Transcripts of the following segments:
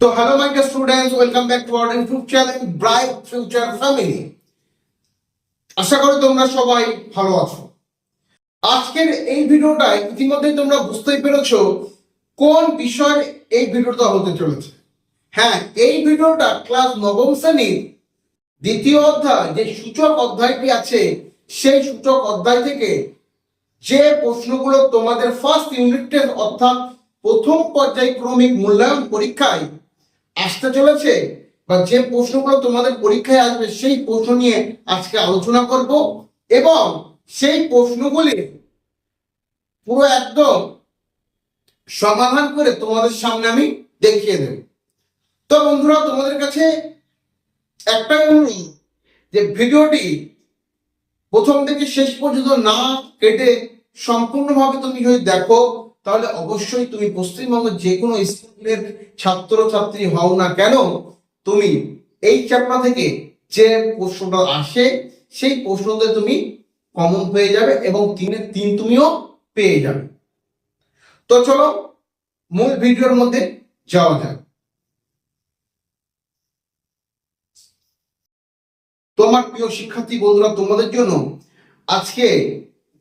So hello my dear students, welcome back to our YouTube channel Bright Future Family. আশা করি তোমরা সবাই ভালো আছো। আজকের এই ভিডিওটা ইতিমধ্যে তোমরা বুঝতেই পেরেছো কোন বিষয় এই ভিডিওটা হতে চলেছে। হ্যাঁ, এই ভিডিওটা ক্লাস নবম শ্রেণীর দ্বিতীয় অধ্যায় যে সূচক অধ্যায়টি আছে সেই সূচক অধ্যায় থেকে যে প্রশ্নগুলো তোমাদের ফার্স্ট ইউনিট টেস্ট অর্থাৎ প্রথম পর্যায়ক্রমিক মূল্যায়ন পরীক্ষায় আসতে চলেছে বা যে প্রশ্নগুলো তোমাদের পরীক্ষায় আসবে সেই প্রশ্ন নিয়ে আজকে আলোচনা করব এবং সেই প্রশ্নগুলি পুরো একদম সমাধান করে তোমাদের সামনে আমি দেখিয়ে দেব। তো বন্ধুরা, তোমাদের কাছে একটাই অনুরোধ যে ভিডিওটি প্রথম থেকে শেষ পর্যন্ত না কেটে সম্পূর্ণভাবে তুমি যদি দেখো তাহলে অবশ্যই তুমি পশ্চিমবঙ্গের যে কোনো স্কুলের ছাত্র ছাত্রী হও না কেন তুমি এই চ্যাপ্টার থেকে যে প্রশ্নটা আসে সেই প্রশ্নতে তুমি কমন পেয়ে যাবে এবং 3 তুমিও পেয়ে যাবে। তো চলো মূল ভিডিওর মধ্যে যাওয়া যাক। তোমার প্রিয় শিক্ষার্থী বন্ধুরা, তোমাদের জন্য আজকে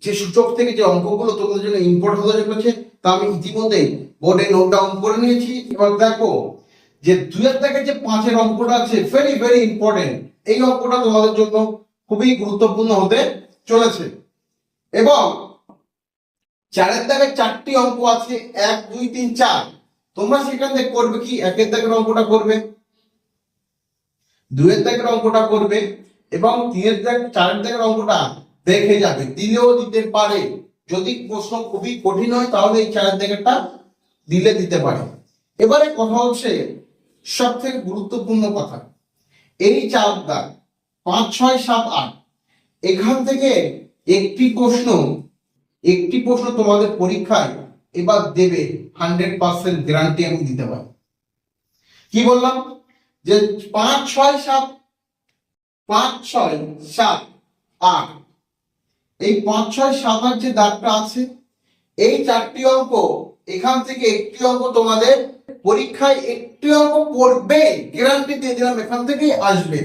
যে সূচক থেকে যে অঙ্কগুলো তোমাদের জন্য ইম্পর্টেন্ট হতে চলেছে তা আমি ইতিমধ্যে বোর্ডে নোট ডাউন করে নিয়েছি। এবার দেখো যে 2 থেকে যে 5 অঙ্কটা আছে ভেরি ভেরি ইম্পর্টেন্ট। এই অঙ্কটা তোমাদের জন্য খুবই গুরুত্বপূর্ণ হতে চলেছে এবং 4 দাগে 4টি অঙ্ক আছে 1 2 3 4। তোমরা সেখান থেকে করবে কি 1 দাগের অঙ্কটা করবে, 2 দাগের অঙ্কটা করবে এবং 3 দাগ 4 দাগের অঙ্কটা দেখে যাবে, দিলেও দিতে পারে। যদি প্রশ্ন খুবই কঠিন হয় তাহলে এই 4 দাগেরটা দিতে পারে। এবারে কথা হচ্ছে সব থেকে গুরুত্বপূর্ণ কথা, এই 4 দাগ 5 6 7 8 এখান থেকে একটি প্রশ্ন তোমাদের পরীক্ষায় এবার দেবে 100% গ্যারান্টি আমি দিতে পারি। কি বললাম যে 5 6 7 8 এই 5 6 7 8 যে দাগটা আছে এই 4টি অঙ্ক এখান থেকে একটি অঙ্ক তোমাদের পরীক্ষায় একটি অঙ্ক পড়বে, গ্যারান্টি দিয়ে দিলাম এখান থেকেই আসবে।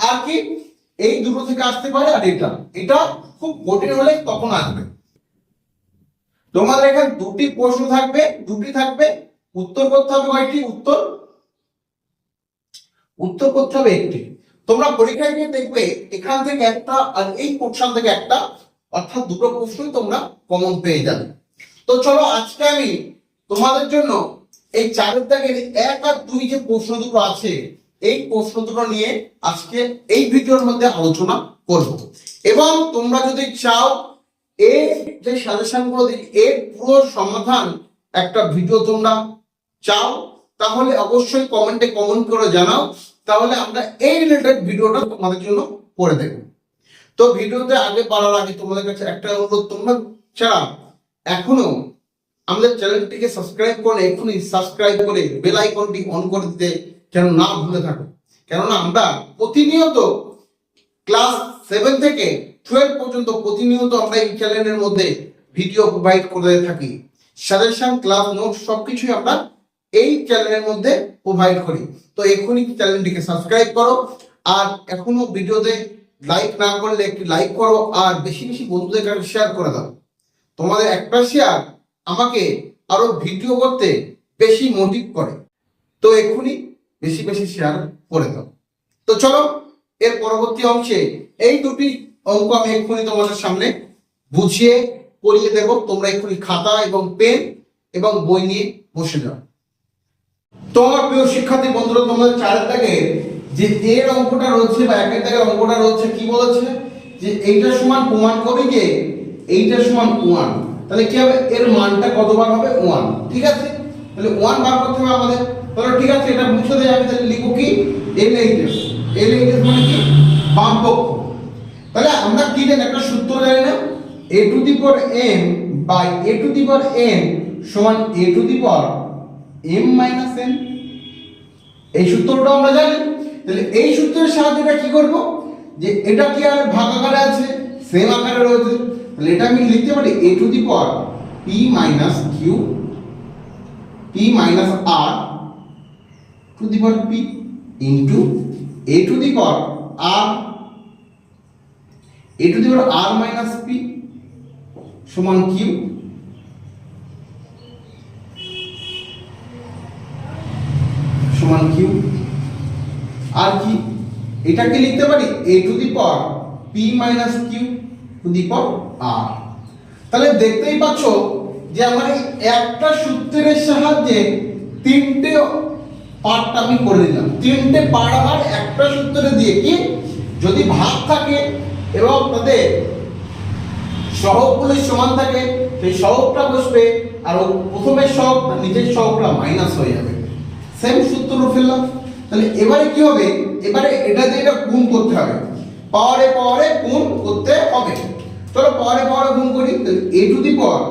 আর কি এই দুটো থেকে আসতে পারে আর এটা খুব কঠিন হলে তখন আসবে। তোমাদের এখানে দুটি প্রশ্ন থাকবে, উত্তর করতে হবে কয়টি? উত্তর করতে হবে একটি। তোমরা পরীক্ষায় গিয়ে দেখবে এখান থেকে একটা আর এই পোর্শন থেকে একটা, অর্থাৎ দুটো প্রশ্নই তোমরা কমন পেয়ে যাবে। তো চলো আজকে আমি তোমাদের জন্য এই 4 দাগের 1 আর 2 যে প্রশ্ন দুটো আছে এই প্রশ্ন দুটো নিয়ে আজকে এই ভিডিওর মধ্যে আলোচনা করব এবং তোমরা যদি চাও এর যে সাজেশন গুলো দিই এর পুরো সমাধান একটা ভিডিও তোমরা চাও তাহলে অবশ্যই কমেন্টে কমেন্ট করে জানাও, তাহলে আমরা এই রিলেটেড ভিডিওটা তোমাদের জন্য করে দেব। তো ভিডিওতে আগে বাড়ার আগে তোমাদের কাছে একটা অনুরোধ, তোমরা যারা এখনো আমাদের চ্যানেলটিকে সাবস্ক্রাইব করে এখনই সাবস্ক্রাইব করে বেল আইকনটি অন করে দিতে যেন না ভুলে থাকো, কেননা আমরা প্রতিনিয়ত ক্লাস 7 থেকে 12 পর্যন্ত প্রতিনিয়ত আমরা এই চ্যানেলের মধ্যে ভিডিও প্রোভাইড করে থাকি। সাজেশন, ক্লাস নোট সবকিছুই আমরা এই চ্যানেলের মধ্যে প্রোভাইড করি। তো এখনই চ্যানেলটিকে সাবস্ক্রাইব করো আর এখনো ভিডিওতে লাইক না করলে একটি লাইক করো আর বেশি বেশি বন্ধুদের কাছে শেয়ার করে দাও। তোমাদের একটা শেয়ার আমাকে আরো ভিডিও করতে বেশি মোটিভ করে, তো এখনই বেশি বেশি শেয়ার করে দাও। তো চলো এর পরবর্তী অংশে এই দুটি অঙ্ক আমি এক্ষুনি তোমাদের সামনে বুঝিয়ে পড়িয়ে দেব। তোমরা এক্ষুনি খাতা এবং পেন এবং বই নিয়ে বসে যাও। তোমার প্রিয় শিক্ষার্থী বন্ধুরা, তোমাদের 4 দাগে যে এর অঙ্কটা রয়েছে বা 1 দাগের অঙ্কটা রয়েছে কি বলেছে যে এইটা সমান প্রমাণ করবে যে এইটা সমান 1, তাহলে কি হবে এর মানটা কতবার হবে 1। ঠিক আছে, তাহলে 1 বার করতে হবে আমাদের। তাহলে ঠিক আছে, এটা মুছে দেয় আমি তাহলে লিখব কি LHS মানে কি বাম পক্ষ। তাহলে আমরা কি জানি একটা সূত্র জানি না, a to the power m by a to the power n সমান a to the power m minus n। এই সূত্রটা আমরা জানি। তাহলে এই সূত্রের সাহায্যে এটা কি করব যে এটা কি আর ভাগ আকারে আছে, সেম আকারে রয়েছে, তাহলে এটা আমি লিখতে পারি a to the power p minus q p minus r to to the power P into A to the power R A to the power R minus P সমান কিউ সমান কিউ। আর কি এটাকে লিখতে পারি A to the power P minus Q to the power R. তাহলে দেখতেই পাচ্ছ যে আমার এই একটা সূত্রের সাহায্যে তিনটে পার্ট আমি করে দিলাম। তিনটে পার্ট আমার একটা সূত্রে দিয়ে কি যদি ভাগ থাকে এবং তাদের সহগগুলো সমান থাকে সেই সহগটা বসবে আর প্রথমের সহগ নিচের সহগটা মাইনাস হয়ে যাবে। সেম সূত্র ফেললাম। তাহলে এবারে কি হবে, এবারে এটা দিয়ে এটা গুণ করতে হবে, পাওয়ারে পাওয়ারে গুণ করতে হবে। চলো পাওয়ারে পাওয়ারে গুণ করি। A to the power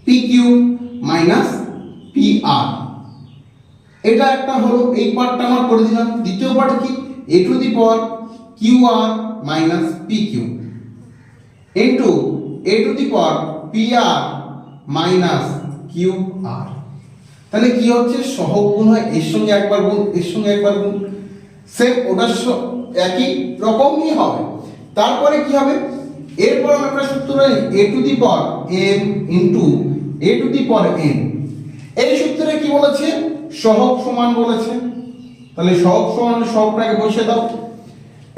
P Q minus P R, এটা একটা হলো, এই পার্টটা আমার করে দিলাম। দ্বিতীয় পার্ট কি A to the power Q R minus P Q into A to the power P R minus Q R. তাহলে কি হচ্ছে সহগ গুণ হয়, এর সঙ্গে একবার গুণ এর সঙ্গে একবার গুণ, সেম ওটার একই রকমই হবে। তারপরে কি হবে, এরপর আমরা একটা সূত্র জানি A to the power M into A to the power N. এই সূত্রে কি বলেছে সহগ সমান বলেছে। তাহলে সহগ সমান সহগটাকে বসিয়ে দাও।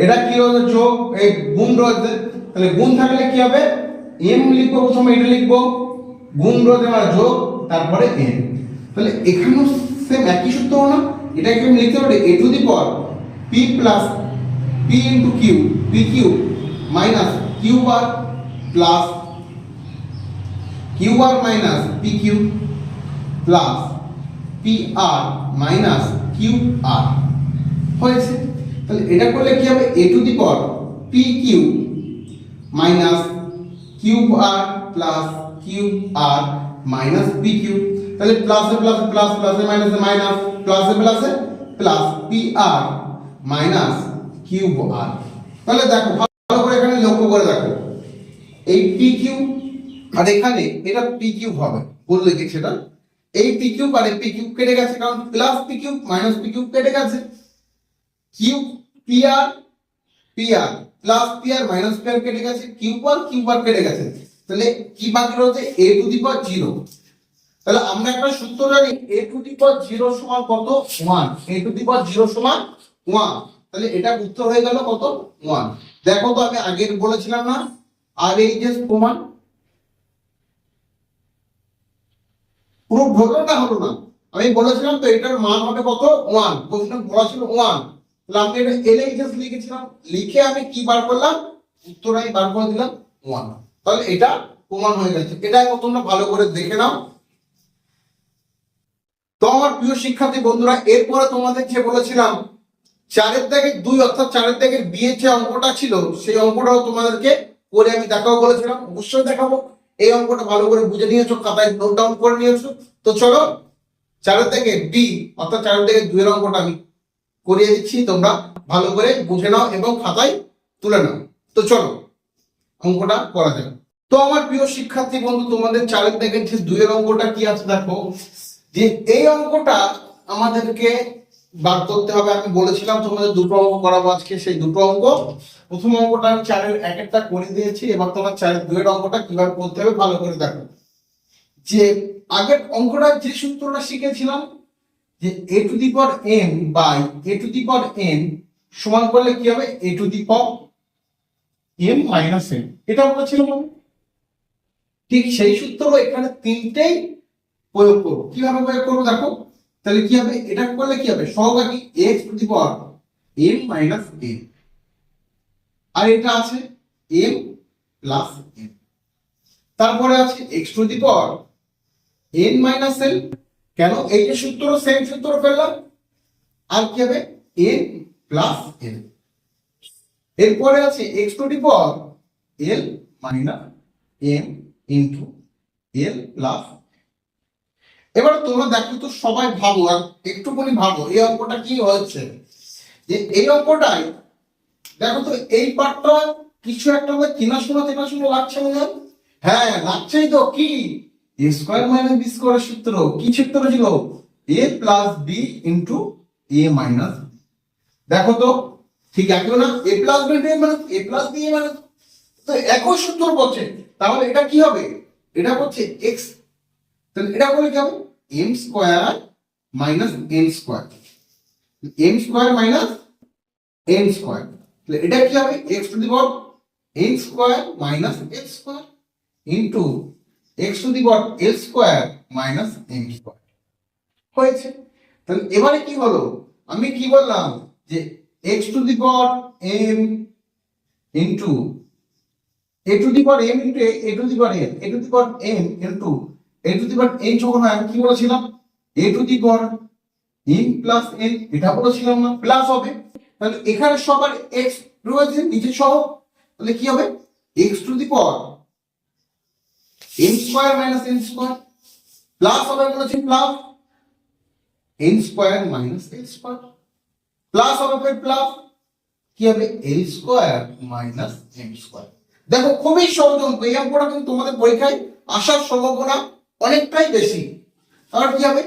এটা কি হবে যোগ, এই গুণ রয়েছে, তাহলে গুণ থাকলে কি হবে এম লিখবো, প্রথমে এটা লিখবো গুণ রয়েছে মানে যোগ তারপরে এন। তাহলে এখানেও সেম একই সূত্র না, এটাকে আমি লিখতে পারি A to the power P plus P into Q P Q minus Q বার প্লাস কিউ বার minus P Q plus P R minus Q R হয়েছে। তাহলে এটা করলে কি হবে A to the power P Q minus Q R plus Q R minus P Q. তাহলে প্লাসে প্লাসে প্লাস, প্লাসে মাইনাসে মাইনাস, প্লাসে প্লাসে plus P R minus cube R. তাহলে দেখো ভালো করে এখানে লক্ষ্য করে দেখো, এই পি কিউ আর এখানে এটা পি কিউ হবে বললে কি সেটা, এই পি কিউ আর পি কিউ কেটে গেছে, কারণ plus P Q minus P Q কেটে গেছে, কিউ পি আর plus P R minus P R কেটে গেছে, কিউ আর কেটে গেছে। তাহলে কি বাকি রয়েছে এ টু দি পাওয়ার 0। তাহলে আমরা একটা সূত্র জানি এ টু দি পাওয়ার 0 সমান কত 1, এ টু দি পাওয়ার 0 সমান 1। তাহলে এটা উত্তর হয়ে গেল কত 1। দেখো তো আমি আগে বলেছিলাম না আর এই যে প্রমাণ পুরো ঘটনাটা হলো না, আমি বলেছিলাম তো এটার মান হবে কত 1, প্রশ্ন বলা ছিল 1। তাহলে আমি এটা এলএইচএস লিখেছিলাম, লিখে আমি কি বার করলাম উত্তর আমি বার করে দিলাম 1। তাহলে এটা প্রমাণ হয়ে গেছে। এটা তোমরা ভালো করে দেখে নাও। তো আমার প্রিয় শিক্ষার্থী বন্ধুরা, এরপরে তোমাদের যে বলেছিলাম 4 দাগের 2 অর্থাৎ 4 দাগের বি এর যে অঙ্কটা ছিল সেই অঙ্কটাও তোমাদেরকে করে আমি দেখাবো বলেছিলাম, অবশ্যই দেখাবো। এই অঙ্কটা ভালো করে বুঝে নিয়েছো, খাতায় নোট ডাউন করে নিয়েছো। তো চলো 4 দাগের বি অর্থাৎ 4 দাগের 2 এর অঙ্কটা আমি করিয়ে দিচ্ছি, তোমরা ভালো করে বুঝে নাও এবং খাতায় তুলে নাও। তো চলো অঙ্কটা করা যাবে। তো আমার প্রিয় শিক্ষার্থী বন্ধু, তোমাদের 4 দাগের যে 2 এর অঙ্কটা কি আছে দেখো, যে এই অঙ্কটা আমাদেরকে বার করতে হবে। আমি বলেছিলাম তোমাদের দুটো অঙ্ক করাবো আজকে, সেই দুটো অঙ্ক। প্রথম অঙ্কটা আমি 4 এর 1 করে দিয়েছি, এবার তোমার 4 এর 2 এর অঙ্কটা কিভাবে করতে হবে ভালো করে দেখো। যে আগের অঙ্কটা যে সূত্রটা শিখেছিলাম যে A to the power M by A to the power N সমান করলে কি হবে A to the power M minus N, এটা বলেছিলাম আমি। ঠিক সেই সূত্র এখানে তিনটেই প্রয়োগ করবো। কিভাবে প্রয়োগ করবো দেখো, তাহলে কি হবে এটা করলে কি হবে সহগ কি x two the power m minus n, আর এটা আছে m প্লাস n, তারপরে আছে x two the power n minus n। কেন এই যে সূত্র সেম সূত্র ফেললাম, আর কি হবে n প্লাস n। এরপরে আছে x two the power l minus m into l plus. এবার তোমরা দেখো তো সবাই ভাবো আর একটুখানি ভাবো এই অঙ্কটা কি হচ্ছে, যে এই অঙ্কটাই দেখো তো এই পার্টটা কিছু একটা চেনা শোনা লাগছে না? হ্যাঁ লাগছেই তো। কি এ স্কয়ার মাইনাস বি স্কয়ারের সূত্র, কি সূত্র ছিল a plus B into a minus B. দেখো তো ঠিক একই না, a প্লাস বি মানে a প্লাস বি মানে তো একই সূত্র বলছে, তাহলে এটা কি হবে, এটা হচ্ছে x, তাহলে এটা বলে কি হবে m square minus n square, m square minus n square, তাহলে এটা কি হবে x two the power n square minus l square into x two the power l square minus m square হয়েছে। তাহলে এবারে কি হলো, আমি কি বললাম যে x two the power m into a to the power m into a to the power m, a to the power m into a to the power n যখন হয় আমি কি বলেছিলাম a to the power m plus n, এটা বলেছিলাম না, plus হবে। তাহলে এখানে সবার x রয়েছে নিচে সহ, তাহলে কি হবে x two the power m square minus n square, plus হবে বলেছি plus n square minus l square, plus হবে ফির প্লাস কি হবে l square minus m square. দেখো খুবই সহজ অঙ্ক, এই অঙ্কটা কিন্তু তোমাদের পরীক্ষায় আসার সম্ভাবনা অনেকটাই বেশি। আর কি হবে,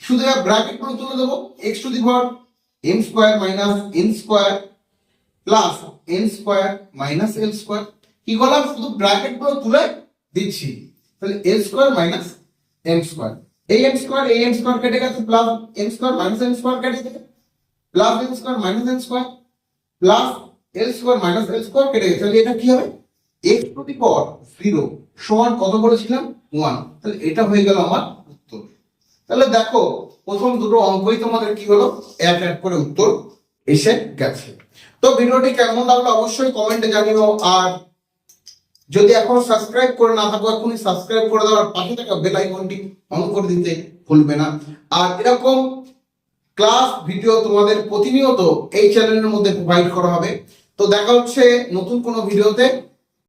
শুধু ব্র্যাকেট গুলো তুলে দেবো, x two the power m square minus n square plus n square minus l square, কি করলাম শুধু ব্র্যাকেট গুলো তুলে দিচ্ছি, তাহলে l square minus m square, এই m স্কয়ার কেটে গেছে, plus m square minus m square কেটে গেছে, plus n square minus n square plus l square minus l square কেটে গেছে, তাহলে এটা কি হবে x টু দি পাওয়ার 0 সমান কত বলেছিলাম 1, তাহলে এটা হয়ে গেল আমার উত্তর। তাহলে দেখো প্রথম দুটো অঙ্কই তোমাদের কি হলো এক এক করে উত্তর এসে গেছে। তো ভিডিওটি কেমন লাগলো অবশ্যই কমেন্টে জানিও, আর যদি এখনো সাবস্ক্রাইব করে না থাকো এখনই সাবস্ক্রাইব করে দাও, আর পাশে থাকা বেল আইকনটি অন করে দিতে ভুলবে না। আর এরকম ক্লাস ভিডিও তোমাদের প্রতিনিয়ত এই চ্যানেলের মধ্যে প্রোভাইড করা হবে। তো দেখা হচ্ছে নতুন কোনো ভিডিওতে।